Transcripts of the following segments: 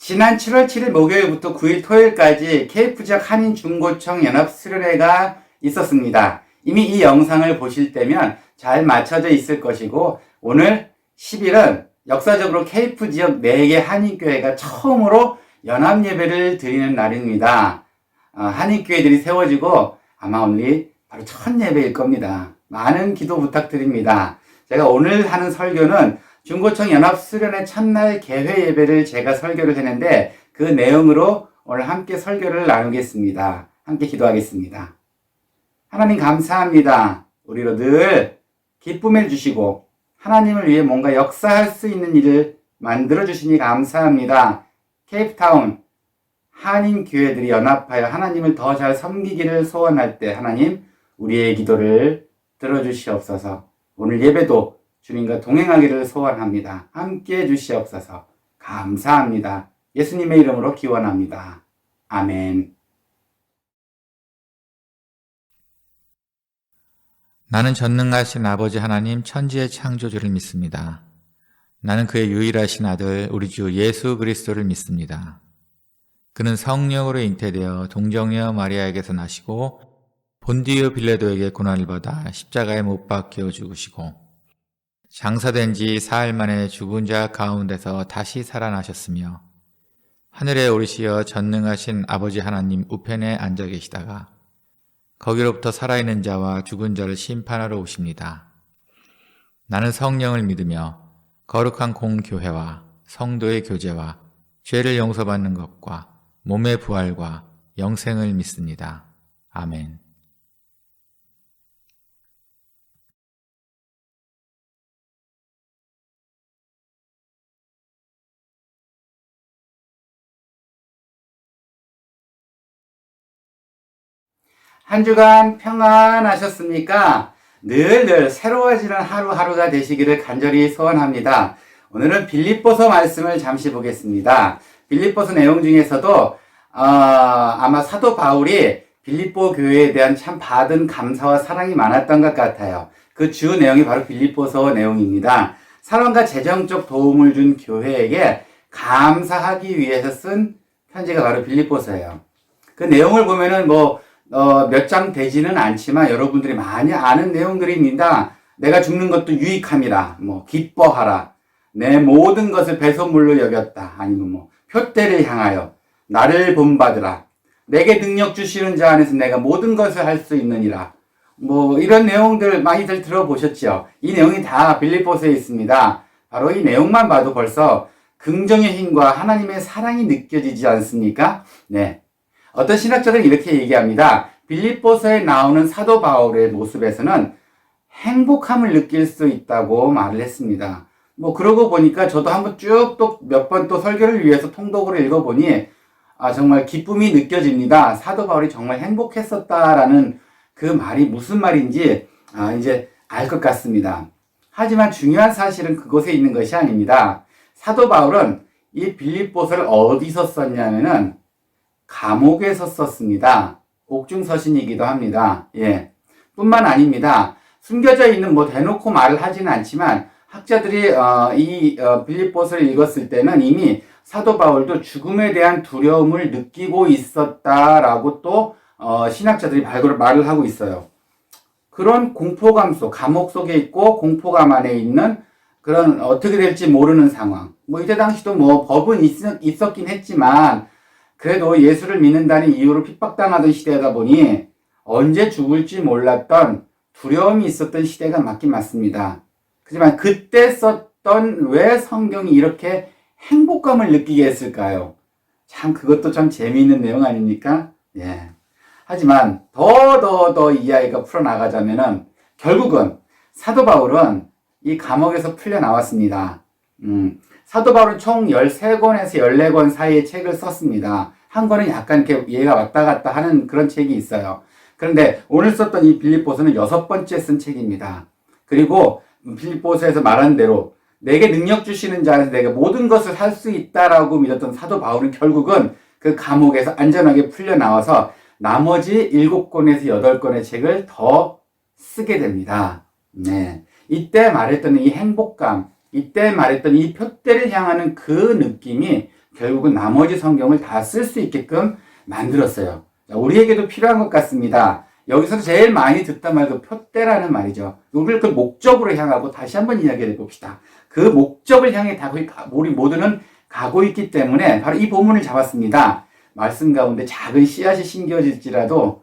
지난 7월 7일 목요일부터 9일 토요일까지 케이프 지역 한인 중고청 연합 수련회가 있었습니다. 이미 이 영상을 보실 때면 잘 맞춰져 있을 것이고, 오늘 10일은 역사적으로 케이프 지역 4개 한인교회가 처음으로 연합 예배를 드리는 날입니다. 한인교회들이 세워지고 아마 오늘이 바로 첫 예배일 겁니다. 많은 기도 부탁드립니다. 제가 오늘 하는 설교는 중고청 연합 수련회 첫날 개회 예배를 제가 설교를 했는데, 그 내용으로 오늘 함께 설교를 나누겠습니다. 함께 기도하겠습니다. 하나님 감사합니다. 우리로 늘 기쁨을 주시고 하나님을 위해 뭔가 역사할 수 있는 일을 만들어 주시니 감사합니다. 케이프타운 한인 교회들이 연합하여 하나님을 더 잘 섬기기를 소원할 때 하나님, 우리의 기도를 들어주시옵소서. 오늘 예배도 주님과 동행하기를 소원합니다. 함께해 주시옵소서. 감사합니다. 예수님의 이름으로 기원합니다. 아멘. 나는 전능하신 아버지 하나님 천지의 창조주를 믿습니다. 나는 그의 유일하신 아들 우리 주 예수 그리스도를 믿습니다. 그는 성령으로 잉태되어 동정녀 마리아에게서 나시고 본디오 빌라도에게 고난을 받아 십자가에 못 박혀 죽으시고 장사된 지 사흘 만에 죽은 자 가운데서 다시 살아나셨으며 하늘에 오르시어 전능하신 아버지 하나님 우편에 앉아 계시다가 거기로부터 살아있는 자와 죽은 자를 심판하러 오십니다. 나는 성령을 믿으며 거룩한 공교회와 성도의 교제와 죄를 용서받는 것과 몸의 부활과 영생을 믿습니다. 아멘. 한 주간 평안하셨습니까? 늘 새로워지는 하루하루가 되시기를 간절히 소원합니다. 오늘은 빌립보서 말씀을 잠시 보겠습니다. 빌립보서 내용 중에서도 아마 사도 바울이 빌립보 교회에 대한 참 받은 감사와 사랑이 많았던 것 같아요. 그 주 내용이 바로 빌립보서 내용입니다. 사랑과 재정적 도움을 준 교회에게 감사하기 위해서 쓴 편지가 바로 빌립보서예요. 그 내용을 보면은 몇 장 되지는 않지만 여러분들이 많이 아는 내용들입니다. 내가 죽는 것도 유익함이라, 기뻐하라, 내 모든 것을 배설물로 여겼다, 아니면 표대를 향하여 나를 본받으라, 내게 능력 주시는 자 안에서 내가 모든 것을 할 수 있느니라, 이런 내용들 많이들 들어보셨죠? 이 내용이 다 빌립보서에 있습니다. 바로 이 내용만 봐도 벌써 긍정의 힘과 하나님의 사랑이 느껴지지 않습니까? 네. 어떤 신학자들은 이렇게 얘기합니다. 빌립보서에 나오는 사도 바울의 모습에서는 행복함을 느낄 수 있다고 말을 했습니다. 그러고 보니까 저도 한번 쭉 또 몇 번 또 설교를 위해서 통독으로 읽어보니 정말 기쁨이 느껴집니다. 사도 바울이 정말 행복했었다라는 그 말이 무슨 말인지 이제 알 것 같습니다. 하지만 중요한 사실은 그곳에 있는 것이 아닙니다. 사도 바울은 이 빌립보서를 어디서 썼냐면은 감옥에서 썼습니다. 옥중서신이기도 합니다. 뿐만 아닙니다. 숨겨져 있는 대놓고 말을 하지는 않지만 학자들이 빌립보서를 읽었을 때는 이미 사도 바울도 죽음에 대한 두려움을 느끼고 있었다라고 또 신학자들이 말을 하고 있어요. 그런 공포감 속, 감옥 속에 있고 공포감 안에 있는 그런 어떻게 될지 모르는 상황. 이때 당시도 법은 있었긴 했지만 그래도 예수를 믿는다는 이유로 핍박당하던 시대다 보니 언제 죽을지 몰랐던 두려움이 있었던 시대가 맞긴 맞습니다. 하지만 그때 썼던 왜 성경이 이렇게 행복감을 느끼게 했을까요? 참 그것도 참 재미있는 내용 아닙니까? 하지만 더 이야기가 풀어나가자면은 결국은 사도 바울은 이 감옥에서 풀려나왔습니다. 사도 바울은 총 13권에서 14권 사이의 책을 썼습니다. 한 권은 약간 이렇게 얘가 왔다 갔다 하는 그런 책이 있어요. 그런데 오늘 썼던 이 빌립보서는 6번째 쓴 책입니다. 그리고 빌립보서에서 말한 대로 내게 능력 주시는 자 안에서 내가 모든 것을 할 수 있다라고 믿었던 사도 바울은 결국은 그 감옥에서 안전하게 풀려나와서 나머지 7권에서 8권의 책을 더 쓰게 됩니다. 이때 말했던 이 행복감, 이때 말했던 이 표대를 향하는 그 느낌이 결국은 나머지 성경을 다 쓸 수 있게끔 만들었어요. 자, 우리에게도 필요한 것 같습니다. 여기서 제일 많이 듣던 말, 그 표대라는 말이죠. 우리를 그 목적으로 향하고 다시 한번 이야기를 해봅시다. 그 목적을 향해 우리 모두는 가고 있기 때문에 바로 이 본문을 잡았습니다. 말씀 가운데 작은 씨앗이 심겨질지라도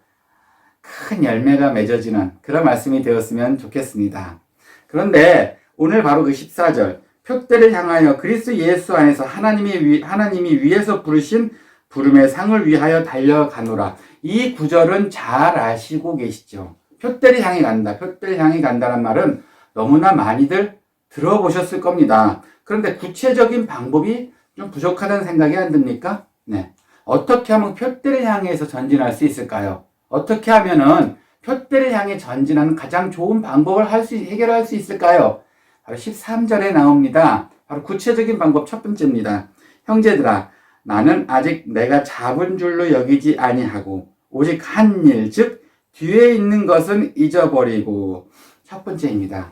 큰 열매가 맺어지는 그런 말씀이 되었으면 좋겠습니다. 그런데 오늘 바로 그 14절, 표대를 향하여 그리스도 예수 안에서 하나님이 위에서 부르신 부름의 상을 위하여 달려가노라. 이 구절은 잘 아시고 계시죠. 표대를 향해 간다. 표대를 향해 간다는 말은 너무나 많이들 들어보셨을 겁니다. 그런데 구체적인 방법이 좀 부족하다는 생각이 안 듭니까? 네. 어떻게 하면 표대를 향해서 전진할 수 있을까요? 어떻게 하면은 표대를 향해 전진하는 가장 좋은 방법을 해결할 수 있을까요? 바로 13절에 나옵니다. 바로 구체적인 방법 첫 번째입니다. 형제들아, 나는 아직 내가 잡은 줄로 여기지 아니하고 오직 한 일, 즉 뒤에 있는 것은 잊어버리고. 첫 번째입니다.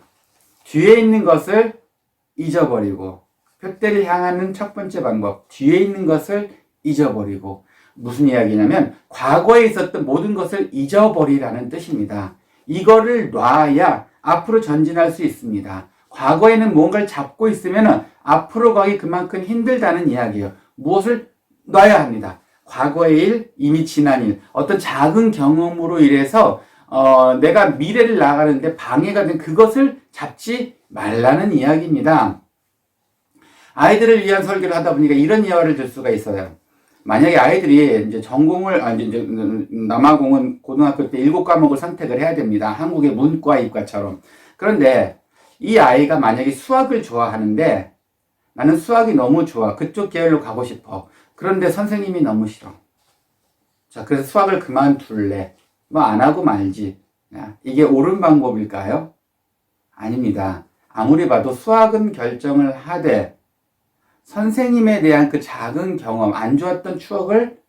뒤에 있는 것을 잊어버리고. 표대를 향하는 첫 번째 방법, 뒤에 있는 것을 잊어버리고. 무슨 이야기냐면 과거에 있었던 모든 것을 잊어버리라는 뜻입니다. 이거를 놔야 앞으로 전진할 수 있습니다. 과거에는 뭔가를 잡고 있으면 앞으로 가기 그만큼 힘들다는 이야기예요. 무엇을 놔야 합니다. 과거의 일, 이미 지난 일, 어떤 작은 경험으로 인해서 내가 미래를 나가는데 방해가 된 그것을 잡지 말라는 이야기입니다. 아이들을 위한 설교를 하다 보니까 이런 예화를 들 수가 있어요. 만약에 아이들이 이제 남아공은 고등학교 때 7과목을 선택을 해야 됩니다. 한국의 문과, 이과처럼. 그런데 이 아이가 만약에 수학을 좋아하는데 나는 수학이 너무 좋아. 그쪽 계열로 가고 싶어. 그런데 선생님이 너무 싫어. 자, 그래서 수학을 그만둘래. 뭐 안 하고 말지. 이게 옳은 방법일까요? 아닙니다. 아무리 봐도 수학은 결정을 하되 선생님에 대한 그 작은 경험, 안 좋았던 추억을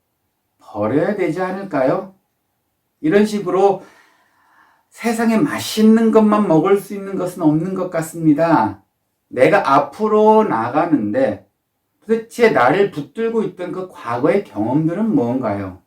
버려야 되지 않을까요? 이런 식으로 세상에 맛있는 것만 먹을 수 있는 것은 없는 것 같습니다. 내가 앞으로 나가는데 도대체 나를 붙들고 있던 그 과거의 경험들은 뭔가요?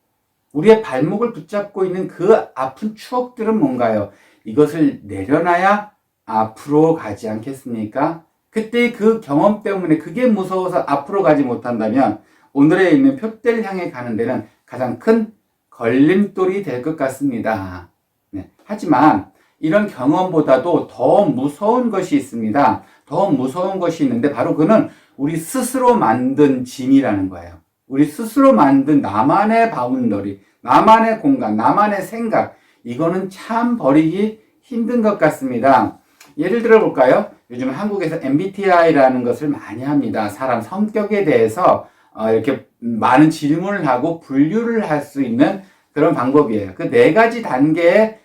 우리의 발목을 붙잡고 있는 그 아픈 추억들은 뭔가요? 이것을 내려놔야 앞으로 가지 않겠습니까? 그때 그 경험 때문에 그게 무서워서 앞으로 가지 못한다면 오늘에 있는 표대를 향해 가는 데는 가장 큰 걸림돌이 될 것 같습니다. 네. 하지만 이런 경험보다도 더 무서운 것이 있습니다. 더 무서운 것이 있는데 바로 그는 우리 스스로 만든 짐이라는 거예요. 우리 스스로 만든 나만의 바운더리, 나만의 공간, 나만의 생각, 이거는 참 버리기 힘든 것 같습니다. 예를 들어 볼까요? 요즘 한국에서 MBTI라는 것을 많이 합니다. 사람 성격에 대해서 이렇게 많은 질문을 하고 분류를 할 수 있는 그런 방법이에요. 그 4가지 단계의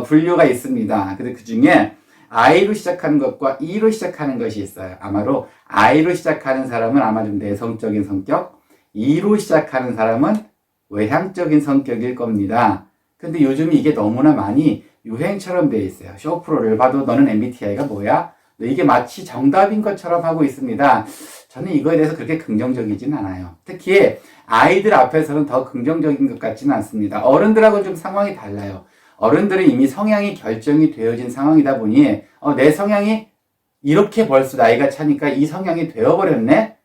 분류가 있습니다. 근데 그 중에 I로 시작하는 것과 E로 시작하는 것이 있어요. 아마도 I로 시작하는 사람은 아마 좀 내성적인 성격, E로 시작하는 사람은 외향적인 성격일 겁니다. 근데 요즘 이게 너무나 많이 유행처럼 되어 있어요. 쇼프로를 봐도 너는 MBTI가 뭐야? 이게 마치 정답인 것처럼 하고 있습니다. 저는 이거에 대해서 그렇게 긍정적이진 않아요. 특히 아이들 앞에서는 더 긍정적인 것 같지는 않습니다. 어른들하고는 좀 상황이 달라요. 어른들은 이미 성향이 결정이 되어진 상황이다 보니 내 성향이 이렇게 벌써 나이가 차니까 이 성향이 되어버렸네?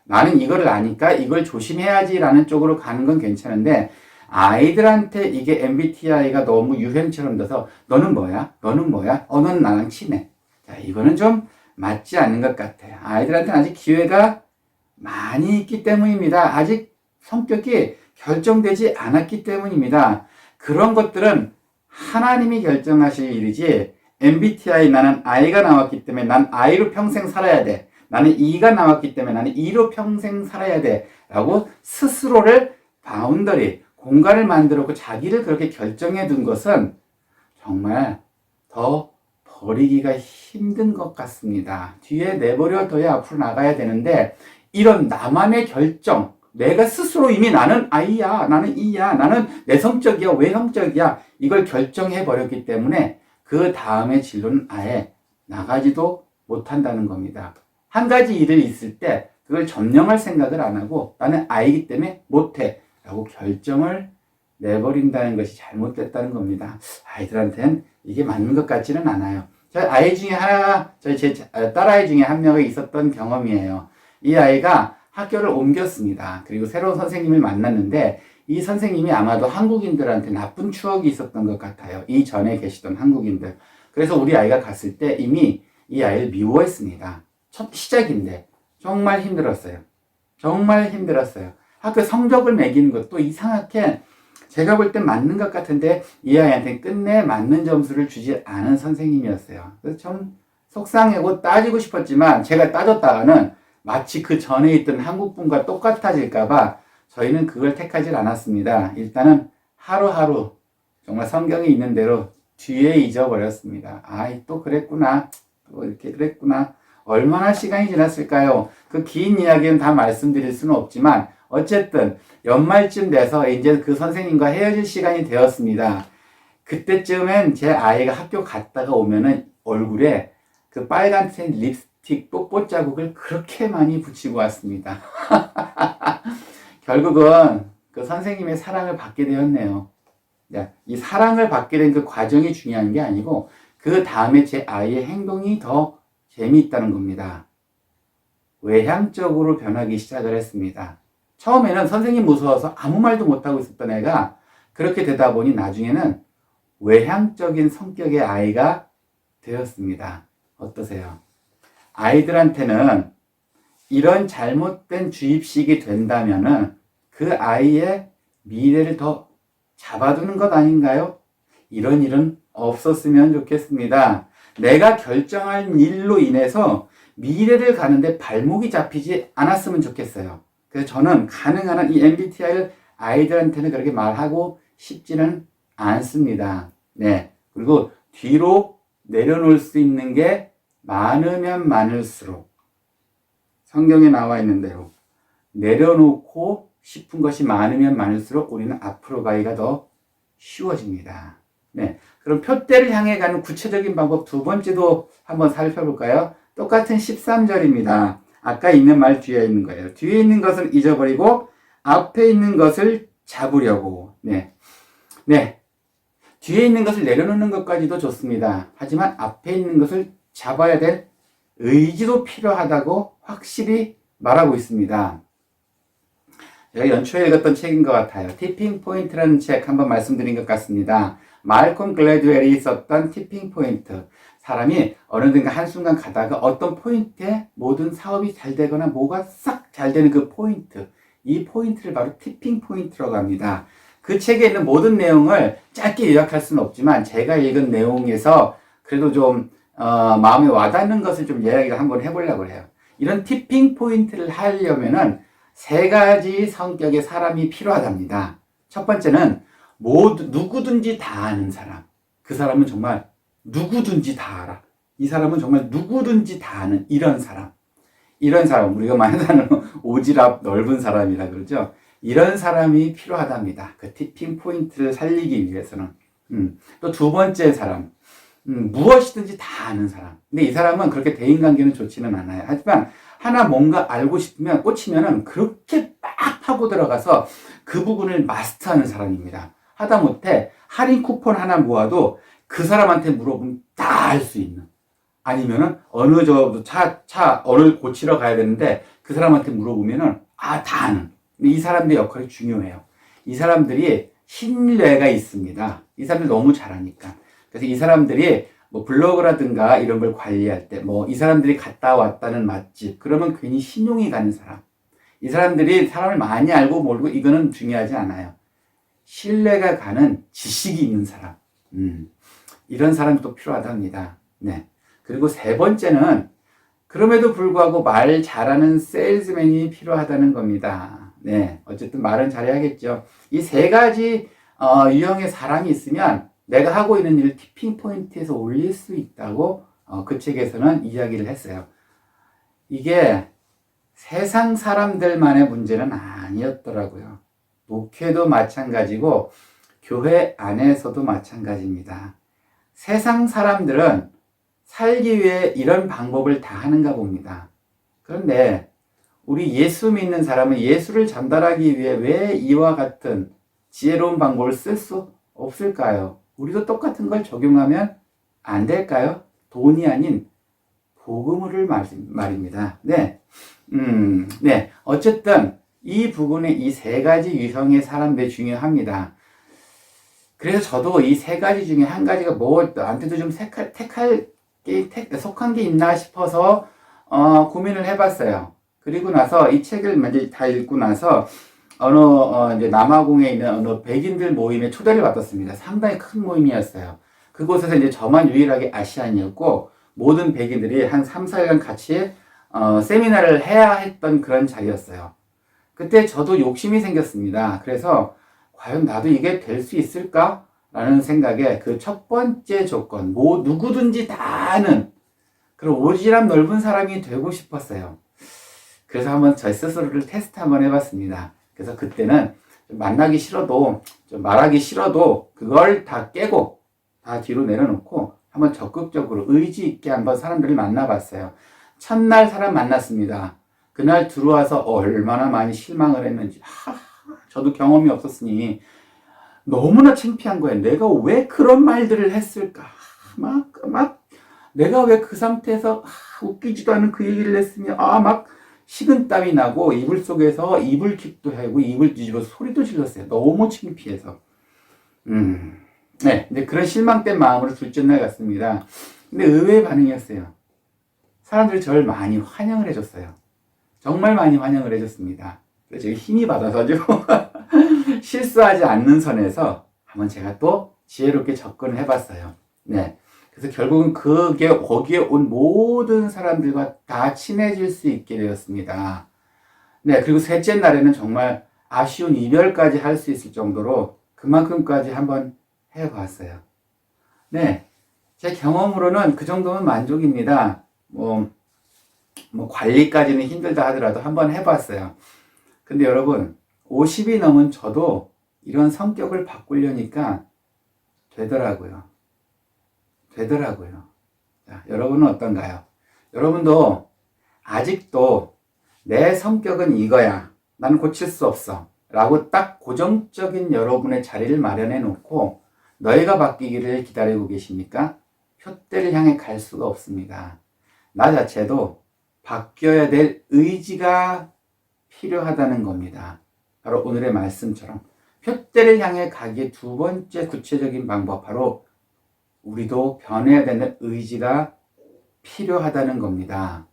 나는 이거를 아니까 이걸 조심해야지 라는 쪽으로 가는 건 괜찮은데 아이들한테 이게 MBTI가 너무 유행처럼 돼서 너는 뭐야? 너는 뭐야? 너는 나랑 친해. 자, 이거는 좀 맞지 않는 것 같아요. 아이들한테는 아직 기회가 많이 있기 때문입니다. 아직 성격이 결정되지 않았기 때문입니다. 그런 것들은 하나님이 결정하실 일이지 MBTI 나는 I가 나왔기 때문에 난 I로 평생 살아야 돼. 나는 E가 나왔기 때문에 나는 E로 평생 살아야 돼. 라고 스스로를 바운더리, 공간을 만들었고 자기를 그렇게 결정해 둔 것은 정말 더 버리기가 힘든 것 같습니다. 뒤에 내버려둬야 앞으로 나가야 되는데 이런 나만의 결정, 내가 스스로 이미 나는 I야, 나는 E야, 나는 내성적이야, 외향적이야 이걸 결정해 버렸기 때문에 그 다음의 진로는 아예 나가지도 못한다는 겁니다. 한 가지 일이 있을 때 그걸 점령할 생각을 안 하고 나는 아이기 때문에 못해 라고 결정을 내버린다는 것이 잘못됐다는 겁니다. 아이들한테는 이게 맞는 것 같지는 않아요. 저희 아이 중에 하나, 제 딸아이 중에 한 명이 있었던 경험이에요. 이 아이가 학교를 옮겼습니다. 그리고 새로운 선생님을 만났는데 이 선생님이 아마도 한국인들한테 나쁜 추억이 있었던 것 같아요. 이 전에 계시던 한국인들. 그래서 우리 아이가 갔을 때 이미 이 아이를 미워했습니다. 첫 시작인데 정말 힘들었어요. 정말 힘들었어요. 학교 성적을 매기는 것도 이상하게 제가 볼 땐 맞는 것 같은데 이 아이한테 끝내 맞는 점수를 주지 않은 선생님이었어요. 그래서 좀 속상하고 따지고 싶었지만 제가 따졌다가는 마치 그 전에 있던 한국분과 똑같아질까봐 저희는 그걸 택하지 않았습니다. 일단은 하루하루 정말 성경에 있는 대로 뒤에 잊어버렸습니다. 아이 또 그랬구나. 또 이렇게 그랬구나. 얼마나 시간이 지났을까요? 그 긴 이야기는 다 말씀드릴 수는 없지만 어쨌든 연말쯤 돼서 이제 그 선생님과 헤어질 시간이 되었습니다. 그때쯤엔 제 아이가 학교 갔다가 오면은 얼굴에 그 빨간색 립스틱 뽀뽀 자국을 그렇게 많이 붙이고 왔습니다. 결국은 그 선생님의 사랑을 받게 되었네요. 이 사랑을 받게 된 그 과정이 중요한 게 아니고 그 다음에 제 아이의 행동이 더 재미있다는 겁니다. 외향적으로 변하기 시작을 했습니다. 처음에는 선생님 무서워서 아무 말도 못하고 있었던 애가 그렇게 되다 보니 나중에는 외향적인 성격의 아이가 되었습니다. 어떠세요? 아이들한테는 이런 잘못된 주입식이 된다면은 그 아이의 미래를 더 잡아두는 것 아닌가요? 이런 일은 없었으면 좋겠습니다. 내가 결정한 일로 인해서 미래를 가는데 발목이 잡히지 않았으면 좋겠어요. 그래서 저는 가능한 한 이 MBTI를 아이들한테는 그렇게 말하고 싶지는 않습니다. 네. 그리고 뒤로 내려놓을 수 있는 게 많으면 많을수록 성경에 나와 있는 대로 내려놓고 싶은 것이 많으면 많을수록 우리는 앞으로 가기가 더 쉬워집니다. 네. 그럼 표대를 향해 가는 구체적인 방법 두 번째도 한번 살펴볼까요? 똑같은 13절입니다. 아까 있는 말 뒤에 있는 거예요. 뒤에 있는 것을 잊어버리고 앞에 있는 것을 잡으려고. 네. 네. 뒤에 있는 것을 내려놓는 것까지도 좋습니다. 하지만 앞에 있는 것을 잡아야 될 의지도 필요하다고 확실히 말하고 있습니다. 제가 연초에 읽었던 책인 것 같아요. 티핑 포인트라는 책 한번 말씀드린 것 같습니다. 말콤 글래드웰이 썼던 티핑 포인트. 사람이 어느든가 한순간 가다가 어떤 포인트에 모든 사업이 잘 되거나 뭐가 싹 잘 되는 그 포인트. 이 포인트를 바로 티핑 포인트라고 합니다. 그 책에 있는 모든 내용을 짧게 요약할 수는 없지만 제가 읽은 내용에서 그래도 좀 마음에 와닿는 것을 좀 이야기를 한번 해보려고 해요. 이런 티핑 포인트를 하려면은 세 가지 성격의 사람이 필요하답니다. 첫 번째는 누구든지 다 아는 사람. 그 사람은 정말 누구든지 다 알아. 이 사람은 정말 누구든지 다 아는 이런 사람. 이런 사람, 우리가 많이 사는 오지랖 넓은 사람이라 그러죠. 이런 사람이 필요하답니다. 그 티핑 포인트를 살리기 위해서는. 또 두 번째 사람. 무엇이든지 다 아는 사람. 근데 이 사람은 그렇게 대인관계는 좋지는 않아요. 하지만 하나 뭔가 알고 싶으면 꽂히면은 그렇게 빡 파고 들어가서 그 부분을 마스터하는 사람입니다. 하다못해 할인 쿠폰 하나 모아도 그 사람한테 물어보면 다 알 수 있는. 아니면은 어느 어느 고치러 가야 되는데 그 사람한테 물어보면은 다 아는. 이 사람들의 역할이 중요해요. 이 사람들이 신뢰가 있습니다. 이 사람들 너무 잘하니까. 그래서 이 사람들이 뭐 블로그라든가 이런 걸 관리할 때 뭐 이 사람들이 갔다 왔다는 맛집 그러면 괜히 신용이 가는 사람. 이 사람들이 사람을 많이 알고 모르고 이거는 중요하지 않아요. 신뢰가 가는 지식이 있는 사람. 이런 사람이 또 필요하답니다. 네. 그리고 세 번째는 그럼에도 불구하고 말 잘하는 세일즈맨이 필요하다는 겁니다. 네. 어쨌든 말은 잘해야겠죠. 이 세 가지 유형의 사람이 있으면 내가 하고 있는 일을 티핑 포인트에서 올릴 수 있다고 그 책에서는 이야기를 했어요. 이게 세상 사람들만의 문제는 아니었더라고요. 목회도 마찬가지고 교회 안에서도 마찬가지입니다. 세상 사람들은 살기 위해 이런 방법을 다 하는가 봅니다. 그런데 우리 예수 믿는 사람은 예수를 전달하기 위해 왜 이와 같은 지혜로운 방법을 쓸 수 없을까요? 우리도 똑같은 걸 적용하면 안 될까요? 돈이 아닌 복음을 말입니다. 네. 네. 어쨌든 이 부분에 이 세 가지 유형의 사람들이 중요합니다. 그래서 저도 이 세 가지 중에 한 가지가 뭐 나한테도 좀 속한 게 있나 싶어서 고민을 해봤어요. 그리고 나서 이 책을 이제 다 읽고 나서 이제 남아공에 있는 어느 백인들 모임에 초대를 받았습니다. 상당히 큰 모임이었어요. 그곳에서 이제 저만 유일하게 아시안이었고 모든 백인들이 한 3, 4일 같이 세미나를 해야 했던 그런 자리였어요. 그때 저도 욕심이 생겼습니다. 그래서 과연 나도 이게 될 수 있을까? 라는 생각에 그 첫 번째 조건, 누구든지 다 아는 그런 오지랖 넓은 사람이 되고 싶었어요. 그래서 한번 저 스스로를 테스트 한번 해봤습니다. 그래서 그때는 만나기 싫어도, 좀 말하기 싫어도 그걸 다 깨고 다 뒤로 내려놓고 한번 적극적으로 의지 있게 한번 사람들을 만나봤어요. 첫날 사람 만났습니다. 그날 들어와서 얼마나 많이 실망을 했는지. 저도 경험이 없었으니 너무나 창피한 거예요. 내가 왜 그런 말들을 했을까? 내가 왜 그 상태에서 웃기지도 않은 그 얘기를 했으며 막 식은땀이 나고 이불 속에서 이불킥도 하고 이불 뒤집어 소리도 질렀어요. 너무 창피해서. 네, 이제 그런 실망된 마음으로 둘째 날 갔습니다. 근데 의외의 반응이었어요. 사람들이 저를 많이 환영을 해줬어요. 정말 많이 환영을 해줬습니다. 그래서 제가 힘이 받아가지고 실수하지 않는 선에서 한번 제가 또 지혜롭게 접근을 해봤어요. 네. 그래서 결국은 거기에 온 모든 사람들과 다 친해질 수 있게 되었습니다. 네. 그리고 셋째 날에는 정말 아쉬운 이별까지 할 수 있을 정도로 그만큼까지 한번 해봤어요. 네. 제 경험으로는 그 정도면 만족입니다. 뭐 관리까지는 힘들다 하더라도 한번 해봤어요. 근데 여러분, 50이 넘은 저도 이런 성격을 바꾸려니까 되더라고요. 자, 여러분은 어떤가요? 여러분도 아직도 내 성격은 이거야. 난 고칠 수 없어. 라고 딱 고정적인 여러분의 자리를 마련해 놓고 너희가 바뀌기를 기다리고 계십니까? 표대를 향해 갈 수가 없습니다. 나 자체도 바뀌어야 될 의지가 필요하다는 겁니다. 바로 오늘의 말씀처럼 표대를 향해 가기의 두 번째 구체적인 방법, 바로 우리도 변해야 되는 의지가 필요하다는 겁니다.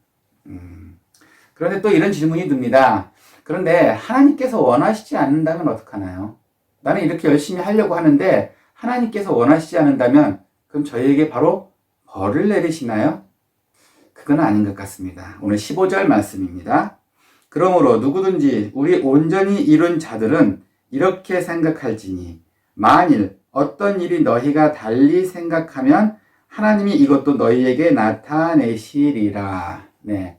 그런데 또 이런 질문이 듭니다. 그런데 하나님께서 원하시지 않는다면 어떡하나요? 나는 이렇게 열심히 하려고 하는데 하나님께서 원하시지 않는다면 그럼 저희에게 바로 벌을 내리시나요? 그건 아닌 것 같습니다. 오늘 15절 말씀입니다. 그러므로 누구든지 우리 온전히 이룬 자들은 이렇게 생각할지니 만일 어떤 일이 너희가 달리 생각하면 하나님이 이것도 너희에게 나타내시리라. 네,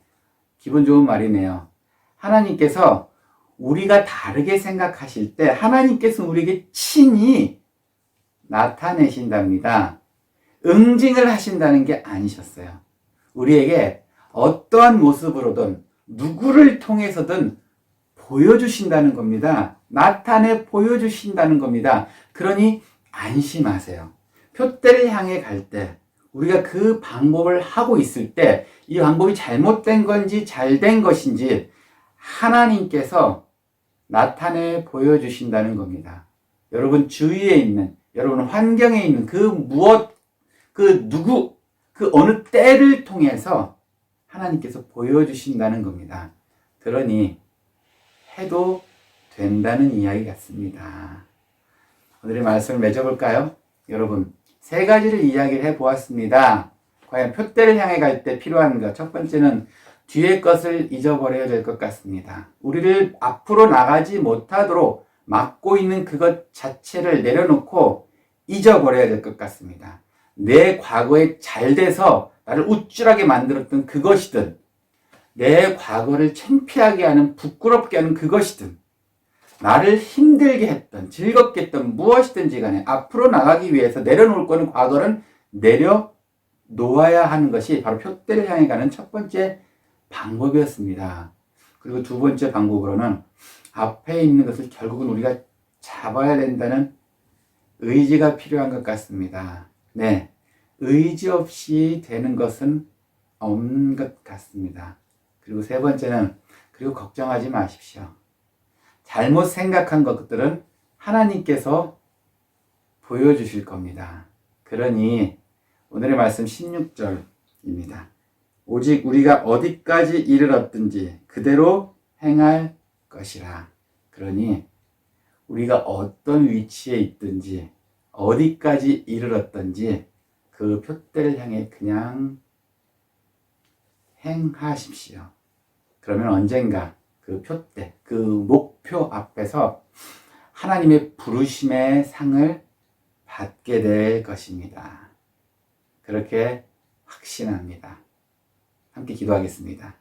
기분 좋은 말이네요. 하나님께서 우리가 다르게 생각하실 때 하나님께서 우리에게 친히 나타내신답니다. 응징을 하신다는 게 아니셨어요. 우리에게 어떠한 모습으로든 누구를 통해서든 보여주신다는 겁니다. 나타내 보여주신다는 겁니다. 그러니 안심하세요. 표대를 향해 갈 때 우리가 그 방법을 하고 있을 때 이 방법이 잘못된 건지 잘된 것인지 하나님께서 나타내 보여주신다는 겁니다. 여러분 주위에 있는, 여러분 환경에 있는 그 어느 때를 통해서 하나님께서 보여주신다는 겁니다. 그러니 해도 된다는 이야기 같습니다. 오늘의 말씀을 맺어볼까요? 여러분, 세 가지를 이야기를 해보았습니다. 과연 표대를 향해 갈 때 필요한 것. 첫 번째는 뒤의 것을 잊어버려야 될 것 같습니다. 우리를 앞으로 나가지 못하도록 막고 있는 그것 자체를 내려놓고 잊어버려야 될 것 같습니다. 내 과거에 잘 돼서 나를 우쭐하게 만들었던 그것이든, 내 과거를 창피하게 하는, 부끄럽게 하는 그것이든, 나를 힘들게 했던, 즐겁게 했던 무엇이든지 간에 앞으로 나가기 위해서 내려놓을 거는 과거는 내려놓아야 하는 것이 바로 표대를 향해 가는 첫 번째 방법이었습니다. 그리고 두 번째 방법으로는 앞에 있는 것을 결국은 우리가 잡아야 된다는 의지가 필요한 것 같습니다. 네. 의지 없이 되는 것은 없는 것 같습니다. 그리고 세 번째는, 그리고 걱정하지 마십시오. 잘못 생각한 것들은 하나님께서 보여주실 겁니다. 그러니 오늘의 말씀 16절입니다. 오직 우리가 어디까지 이르렀든지 그대로 행할 것이라. 그러니 우리가 어떤 위치에 있든지 어디까지 이르렀든지 그 표대를 향해 그냥 행하십시오. 그러면 언젠가 그 표대, 그 목표 앞에서 하나님의 부르심의 상을 받게 될 것입니다. 그렇게 확신합니다. 함께 기도하겠습니다.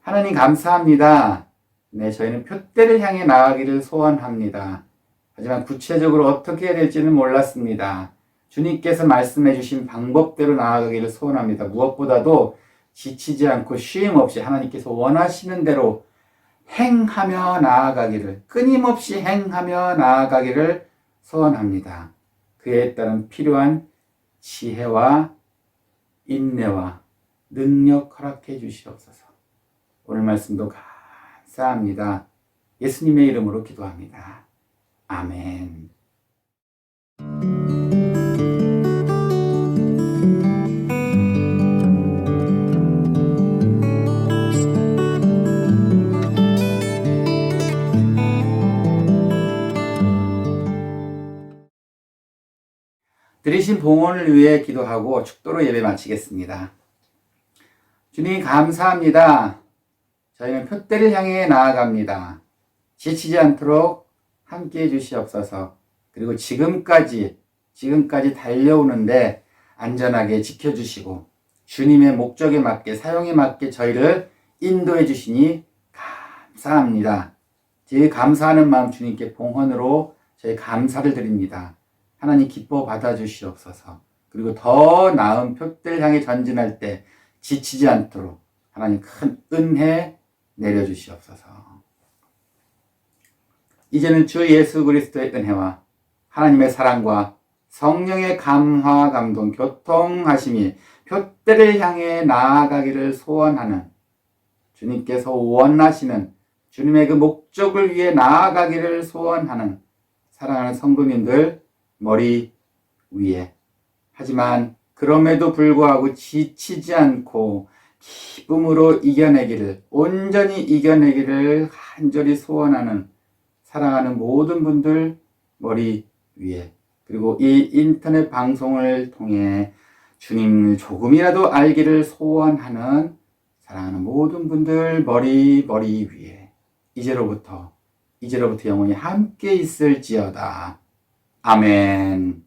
하나님 감사합니다. 네, 저희는 표대를 향해 나아가기를 소원합니다. 하지만 구체적으로 어떻게 해야 될지는 몰랐습니다. 주님께서 말씀해 주신 방법대로 나아가기를 소원합니다. 무엇보다도 지치지 않고 쉼 없이 하나님께서 원하시는 대로 행하며 나아가기를, 끊임없이 행하며 나아가기를 소원합니다. 그에 따른 필요한 지혜와 인내와 능력 허락해 주시옵소서. 오늘 말씀도 감사합니다. 예수님의 이름으로 기도합니다. 아멘. 드리신 봉헌을 위해 기도하고 축도로 예배 마치겠습니다. 주님 감사합니다. 저희는 표대를 향해 나아갑니다. 지치지 않도록 함께해 주시옵소서. 그리고 지금까지 달려오는데 안전하게 지켜주시고 주님의 목적에 맞게, 사용에 맞게 저희를 인도해 주시니 감사합니다. 제일 감사하는 마음 주님께 봉헌으로 저희 감사를 드립니다. 하나님 기뻐 받아주시옵소서. 그리고 더 나은 표대를 향해 전진할 때 지치지 않도록 하나님 큰 은혜 내려주시옵소서. 이제는 주 예수 그리스도의 은혜와 하나님의 사랑과 성령의 감화, 감동, 교통하심이 표대를 향해 나아가기를 소원하는 주님께서 원하시는 주님의 그 목적을 위해 나아가기를 소원하는 사랑하는 성도님들 머리 위에, 하지만 그럼에도 불구하고 지치지 않고 기쁨으로 이겨내기를, 온전히 이겨내기를 간절히 소원하는 사랑하는 모든 분들 머리 위에, 그리고 이 인터넷 방송을 통해 주님을 조금이라도 알기를 소원하는 사랑하는 모든 분들 머리 위에 이제로부터 영원히 함께 있을지어다. 아멘.